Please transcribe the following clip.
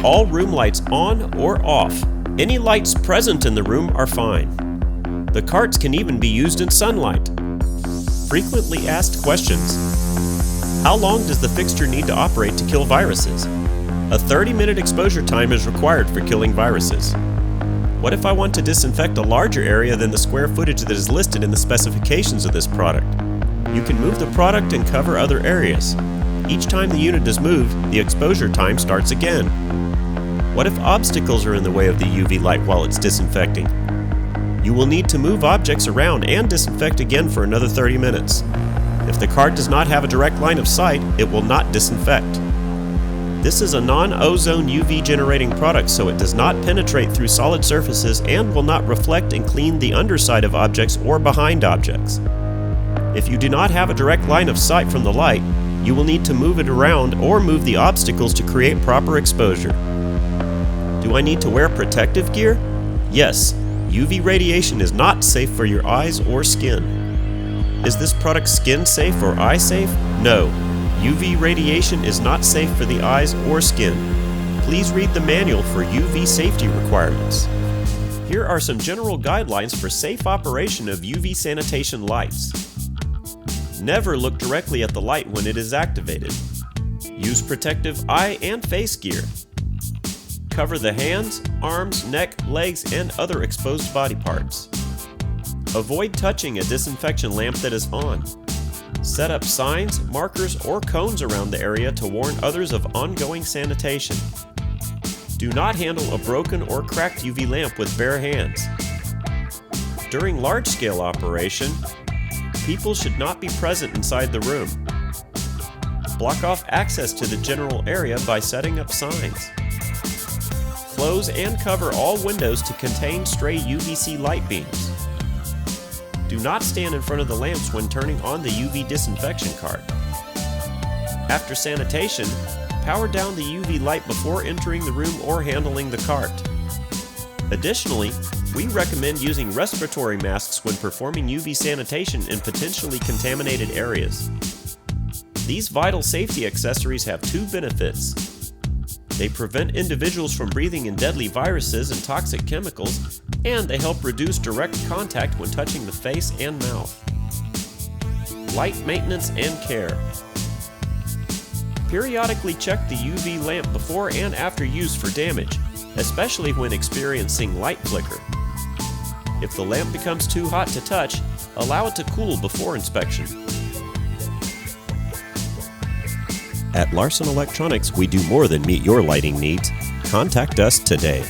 all room lights on or off. Any lights present in the room are fine. The carts can even be used in sunlight. Frequently asked questions. How long does the fixture need to operate to kill viruses? A 30-minute exposure time is required for killing viruses. What if I want to disinfect a larger area than the square footage that is listed in the specifications of this product? You can move the product and cover other areas. Each time the unit is moved, the exposure time starts again. What if obstacles are in the way of the UV light while it's disinfecting? You will need to move objects around and disinfect again for another 30 minutes. If the cart does not have a direct line of sight, it will not disinfect. This is a non-ozone UV generating product, so it does not penetrate through solid surfaces and will not reflect and clean the underside of objects or behind objects. If you do not have a direct line of sight from the light, you will need to move it around or move the obstacles to create proper exposure. Do I need to wear protective gear? Yes, UV radiation is not safe for your eyes or skin. Is this product skin safe or eye safe? No. UV radiation is not safe for the eyes or skin. Please read the manual for UV safety requirements. Here are some general guidelines for safe operation of UV sanitation lights. Never look directly at the light when it is activated. Use protective eye and face gear. Cover the hands, arms, neck, legs, and other exposed body parts. Avoid touching a disinfection lamp that is on. Set up signs, markers, or cones around the area to warn others of ongoing sanitation. Do not handle a broken or cracked UV lamp with bare hands. During large-scale operation, people should not be present inside the room. Block off access to the general area by setting up signs. Close and cover all windows to contain stray UVC light beams. Do not stand in front of the lamps when turning on the UV disinfection cart. After sanitation, power down the UV light before entering the room or handling the cart. Additionally, we recommend using respiratory masks when performing UV sanitation in potentially contaminated areas. These vital safety accessories have two benefits. They prevent individuals from breathing in deadly viruses and toxic chemicals, and they help reduce direct contact when touching the face and mouth. Light maintenance and care. Periodically check the UV lamp before and after use for damage, especially when experiencing light flicker. If the lamp becomes too hot to touch, allow it to cool before inspection. At Larson Electronics, we do more than meet your lighting needs. Contact us today.